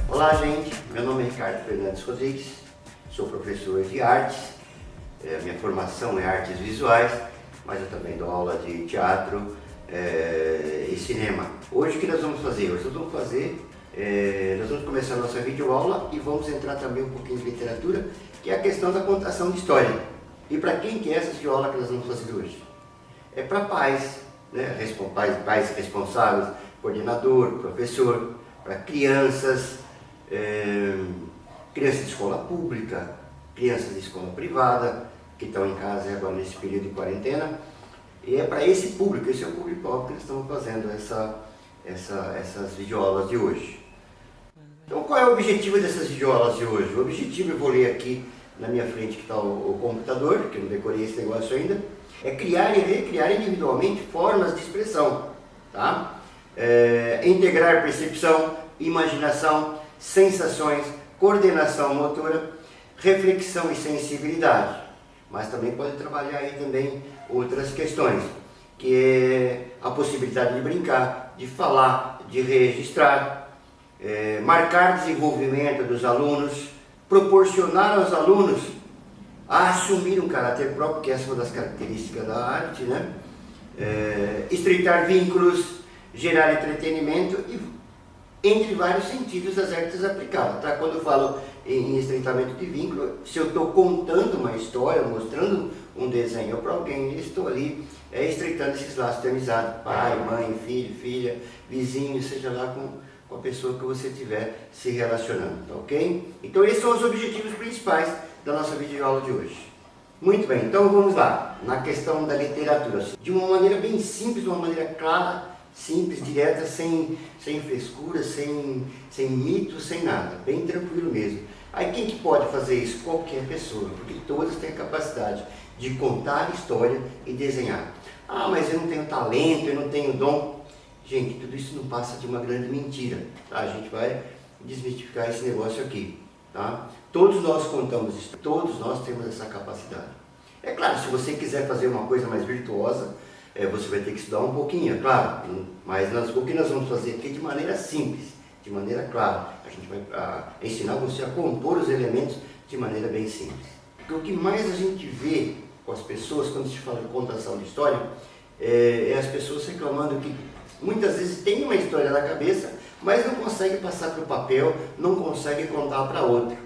Olá gente, meu nome é Ricardo Fernandes Rodrigues, sou professor de artes, minha formação é artes visuais, mas eu também dou aula de teatro e cinema. Hoje o que nós vamos fazer? Hoje nós vamos começar a nossa videoaula e vamos entrar também um pouquinho de literatura, que é a questão da contação de história. E para quem que é essa videoaula que nós vamos fazer hoje? É para pais, né? Pais responsáveis, coordenador, professor, para crianças, crianças de escola pública, crianças de escola privada, que estão em casa agora nesse período de quarentena. E é para esse público, esse é o público que nós estamos fazendo essas videoaulas de hoje. Então qual é o objetivo dessas videoaulas de hoje? O objetivo, eu vou ler aqui na minha frente que está o computador, que eu não decorei esse negócio ainda, é criar e recriar individualmente formas de expressão, tá? Integrar percepção, imaginação, sensações, coordenação motora, reflexão e sensibilidade. Mas também pode trabalhar aí também outras questões, que é a possibilidade de brincar, de falar, de registrar, marcar desenvolvimento dos alunos, proporcionar aos alunos a assumir um caráter próprio, que essa é uma das características da arte, né? Estreitar vínculos, gerar entretenimento e entre vários sentidos das artes aplicadas, tá? Quando eu falo em estreitamento de vínculo, se eu estou contando uma história, mostrando um desenho para alguém, eu estou ali estreitando esses laços de amizade, pai, mãe, filho, filha, vizinho, seja lá com a pessoa que você estiver se relacionando, tá ok? Então esses são os objetivos principais da nossa videoaula de hoje. Muito bem, então vamos lá, na questão da literatura, de uma maneira bem simples, de uma maneira clara, simples, direta, sem frescura, sem mitos, sem nada, bem tranquilo mesmo. Aí quem que pode fazer isso? Qualquer pessoa, porque todas têm a capacidade de contar história e desenhar. Ah, mas eu não tenho talento, eu não tenho dom. Gente, tudo isso não passa de uma grande mentira, tá? A gente vai desmistificar esse negócio aqui, tá? Todos nós contamos isso, todos nós temos essa capacidade. É claro, se você quiser fazer uma coisa mais virtuosa, você vai ter que estudar um pouquinho, é claro, mas o que nós vamos fazer aqui de maneira simples, de maneira clara, a gente vai ensinar você a compor os elementos de maneira bem simples. Porque o que mais a gente vê com as pessoas quando se fala de contação de história, é as pessoas reclamando que muitas vezes tem uma história na cabeça, mas não consegue passar para o papel, não consegue contar para outro.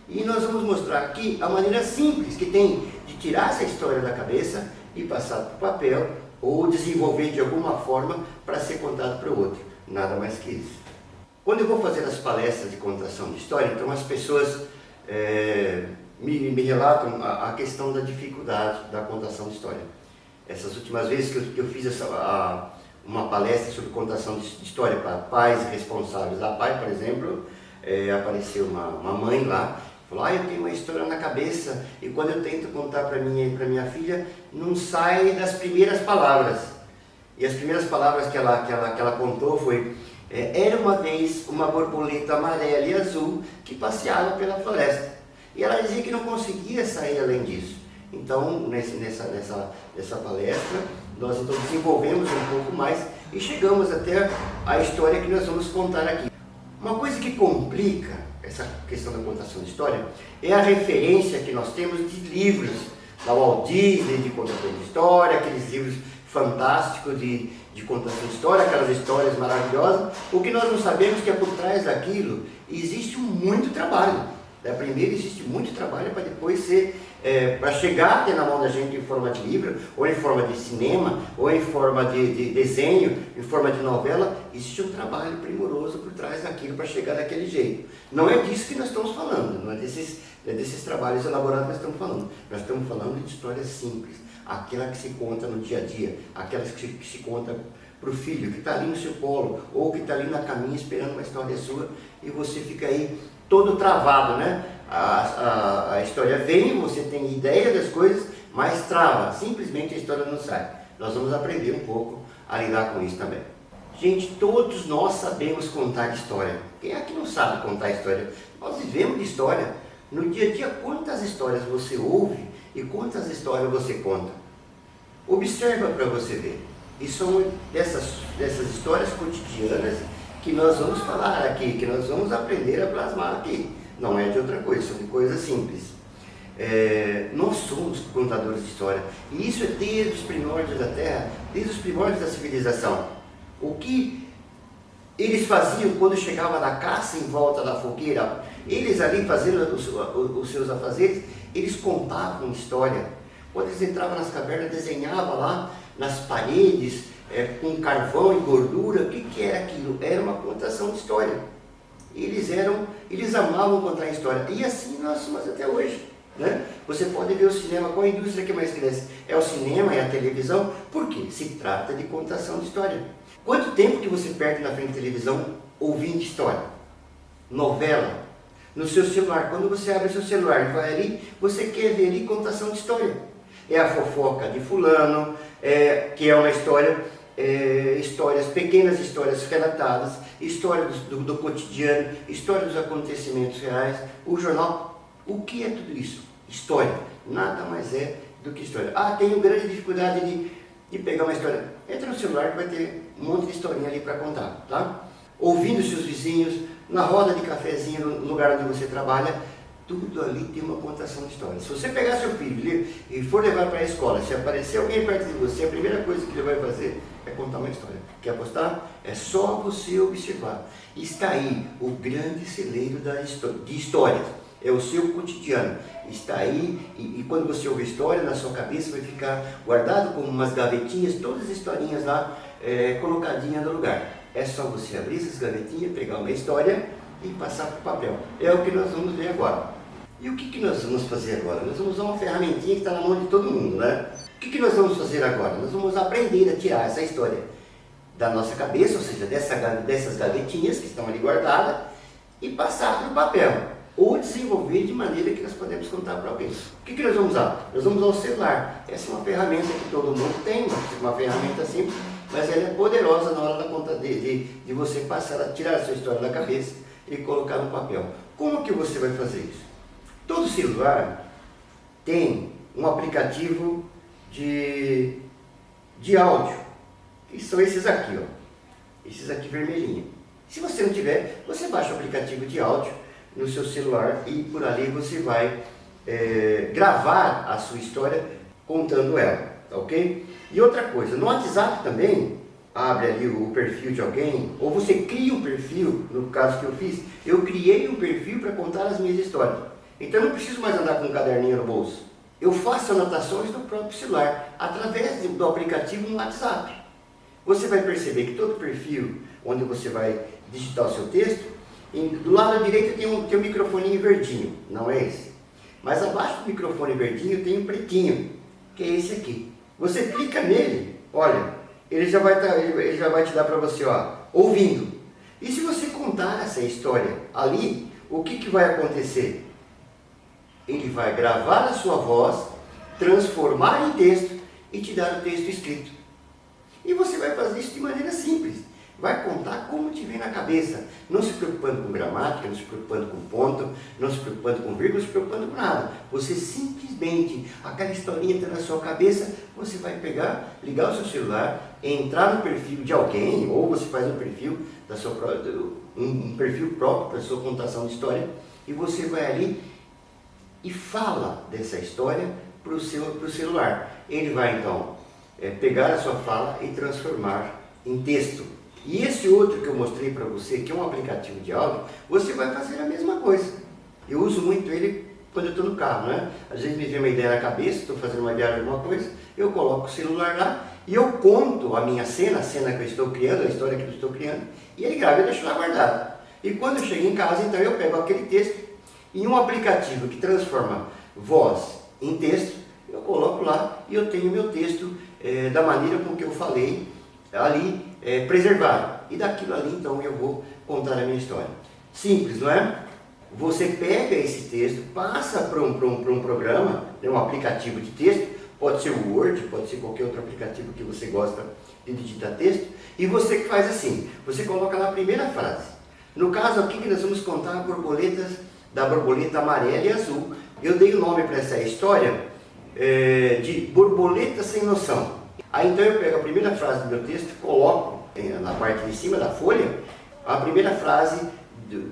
E nós vamos mostrar aqui a maneira simples que tem de tirar essa história da cabeça e passar para o papel, ou desenvolver de alguma forma para ser contado para o outro. Nada mais que isso. Quando eu vou fazer as palestras de contação de história, então as pessoas me relatam a questão da dificuldade da contação de história. Essas últimas vezes que eu fiz uma palestra sobre contação de história para pais responsáveis. A pai, por exemplo, apareceu uma mãe lá, falou, eu tenho uma história na cabeça e quando eu tento contar para minha filha, não sai das primeiras palavras. E as primeiras palavras que ela contou foi, era uma vez uma borboleta amarela e azul que passeava pela floresta. E ela dizia que não conseguia sair além disso. Então, nessa palestra, nós então desenvolvemos um pouco mais e chegamos até a história que nós vamos contar aqui. Uma coisa que complica essa questão da contação de história é a referência que nós temos de livros da Walt Disney, de contação de história, aqueles livros fantásticos de contação de história, aquelas histórias maravilhosas. O que nós não sabemos é que por trás daquilo existe muito trabalho. Primeiro existe muito trabalho para depois ser, para chegar até na mão da gente em forma de livro, ou em forma de cinema, ou em forma de desenho, em forma de novela. Existe um trabalho primoroso por trás daquilo para chegar daquele jeito. Não é disso que nós estamos falando, não é desses trabalhos elaborados que nós estamos falando. Nós estamos falando de histórias simples, aquela que se conta no dia a dia, aquelas que se conta para o filho que está ali no seu colo, ou que está ali na caminha esperando uma história sua, e você fica aí todo travado, né? A história vem, você tem ideia das coisas, mas trava, simplesmente a história não sai. Nós vamos aprender um pouco a lidar com isso também. Gente, todos nós sabemos contar história. Quem é que não sabe contar história? Nós vivemos de história. No dia a dia, quantas histórias você ouve e quantas histórias você conta? Observa para você ver. E são dessas histórias cotidianas que nós vamos falar aqui, que nós vamos aprender a plasmar aqui. Não é de outra coisa, são de coisas simples. Nós somos contadores de história, e isso é desde os primórdios da Terra, desde os primórdios da civilização. O que eles faziam quando chegava na caça em volta da fogueira, eles ali fazendo os seus afazeres, eles contavam história. Quando eles entravam nas cavernas, desenhavam lá nas paredes, com carvão e gordura. O que era aquilo? Era uma contação de história. Eles amavam contar história, e assim nós somos até hoje. Né? Você pode ver o cinema, qual a indústria que mais cresce? É o cinema, é a televisão. Por quê? Se trata de contação de história. Quanto tempo que você perde na frente da televisão ouvindo história? Novela? No seu celular, quando você abre seu celular e vai ali, você quer ver ali contação de história. É a fofoca de fulano, que é uma história, histórias, pequenas histórias relatadas, história do cotidiano, história dos acontecimentos reais, o jornal. O que é tudo isso? História. Nada mais é do que história. Tenho grande dificuldade de pegar uma história. Entra no celular que vai ter um monte de historinha ali para contar, tá? Ouvindo seus vizinhos, na roda de cafezinho, no lugar onde você trabalha, tudo ali tem uma contação de história. Se você pegar seu filho e for levar para a escola, se aparecer alguém perto de você, a primeira coisa que ele vai fazer é contar uma história. Quer apostar? É só você observar. Está aí o grande celeiro de histórias. É o seu cotidiano, está aí, e quando você ouve história, na sua cabeça vai ficar guardado como umas gavetinhas, todas as historinhas lá, colocadinhas no lugar. É só você abrir essas gavetinhas, pegar uma história e passar para o papel. É o que nós vamos ver agora. E o que nós vamos fazer agora? Nós vamos usar uma ferramentinha que está na mão de todo mundo, né? O que nós vamos fazer agora? Nós vamos aprender a tirar essa história da nossa cabeça, ou seja, dessas gavetinhas que estão ali guardadas, e passar para o papel. Ou desenvolver de maneira que nós podemos contar para alguém. O que nós vamos usar? Nós vamos usar o celular. Essa é uma ferramenta que todo mundo tem, uma ferramenta simples, mas ela é poderosa na hora da conta de você tirar a sua história da cabeça e colocar no papel. Como que você vai fazer isso? Todo celular tem um aplicativo de áudio, que são esses aqui, ó. Esses aqui vermelhinhos. Se você não tiver, você baixa o aplicativo de áudio no seu celular e por ali você vai gravar a sua história contando ela, tá ok? E outra coisa, no WhatsApp também, abre ali o perfil de alguém, ou você cria um perfil, no caso que eu fiz, eu criei um perfil para contar as minhas histórias. Então eu não preciso mais andar com um caderninho no bolso. Eu faço anotações no próprio celular, através do aplicativo no WhatsApp. Você vai perceber que todo perfil onde você vai digitar o seu texto, do lado direito tem um microfone verdinho, não é esse. Mas abaixo do microfone verdinho tem um pretinho, que é esse aqui. Você clica nele, olha, ele já vai te dar para você, ó, ouvindo. E se você contar essa história ali, o que vai acontecer? Ele vai gravar a sua voz, transformar em texto e te dar o texto escrito. E você vai fazer isso de maneira simples. Vai contar como te vem na cabeça, não se preocupando com gramática, não se preocupando com ponto, não se preocupando com vírgula, não se preocupando com nada. Você simplesmente, aquela historinha está na sua cabeça, você vai pegar, ligar o seu celular, entrar no perfil de alguém, ou você faz um perfil, um perfil próprio para a sua contação de história, e você vai ali e fala dessa história para o celular. Ele vai então pegar a sua fala e transformar em texto. E esse outro que eu mostrei para você, que é um aplicativo de áudio, você vai fazer a mesma coisa. Eu uso muito ele quando eu estou no carro, né? Às vezes me vem uma ideia na cabeça, estou fazendo uma viagem, alguma coisa, eu coloco o celular lá e eu conto a minha cena, a cena que eu estou criando, a história que eu estou criando, e ele grava e eu deixo lá guardado. E quando eu chego em casa, então eu pego aquele texto em um aplicativo que transforma voz em texto, eu coloco lá e eu tenho meu texto da maneira com que eu falei ali, preservado. E daquilo ali, então, eu vou contar a minha história. Simples, não é? Você pega esse texto, passa para um programa, um aplicativo de texto, pode ser o Word, pode ser qualquer outro aplicativo que você gosta de digitar texto, e você faz assim, você coloca lá a primeira frase. No caso aqui que nós vamos contar da borboleta amarela e azul. Eu dei o nome para essa história de Borboleta Sem Noção. Aí então eu pego a primeira frase do meu texto, coloco na parte de cima da folha, a primeira frase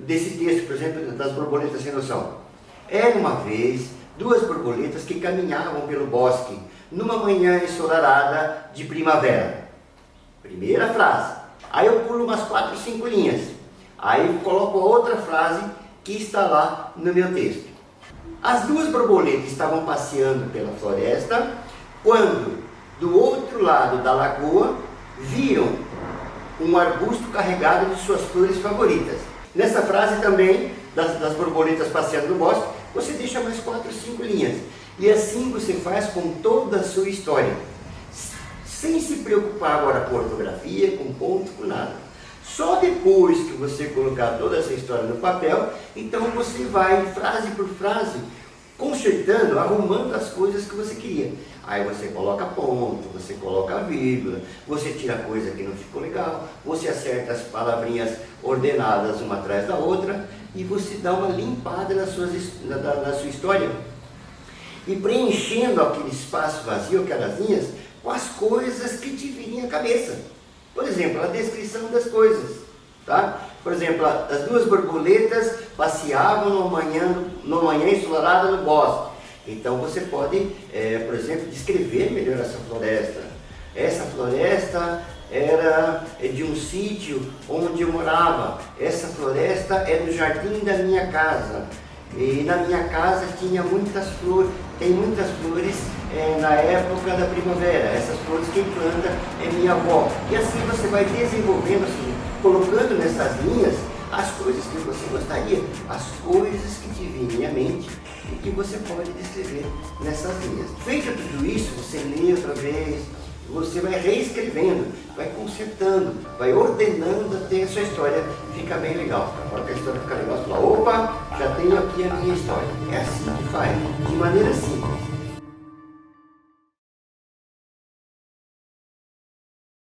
desse texto, por exemplo, das borboletas sem noção. Era uma vez duas borboletas que caminhavam pelo bosque, numa manhã ensolarada de primavera. Primeira frase. Aí eu pulo umas 4, 5 linhas. Aí coloco a outra frase que está lá no meu texto. As duas borboletas estavam passeando pela floresta, quando, do outro lado da lagoa, viram um arbusto carregado de suas flores favoritas. Nessa frase também, das borboletas passeando no bosque, você deixa mais 4, 5 linhas. E assim você faz com toda a sua história. Sem se preocupar agora com ortografia, com ponto, com nada. Só depois que você colocar toda essa história no papel, então você vai, frase por frase, consertando, arrumando as coisas que você queria. Aí você coloca ponto, você coloca vírgula, você tira coisa que não ficou legal, você acerta as palavrinhas ordenadas uma atrás da outra e você dá uma limpada na sua história. E preenchendo aquele espaço vazio, aquelas linhas, com as coisas que te virem à cabeça. Por exemplo, a descrição das coisas. Tá? Por exemplo, as duas borboletas passeavam numa manhã ensolarada no bosque. Então você pode, por exemplo, descrever melhor essa floresta. Essa floresta era de um sítio onde eu morava. Essa floresta é do jardim da minha casa. E na minha casa tinha muitas flores, tem muitas flores na época da primavera. Essas flores quem planta é minha avó. E assim você vai desenvolvendo, assim, colocando nessas linhas as coisas que você gostaria, as coisas que te virem à mente e que você pode descrever nessas linhas. Feito tudo isso, você lê outra vez, você vai reescrevendo, vai consertando, vai ordenando até a sua história ficar bem legal. Agora que a história ficar legal, você fala, opa, já tenho aqui a minha história. É assim que faz, de maneira simples.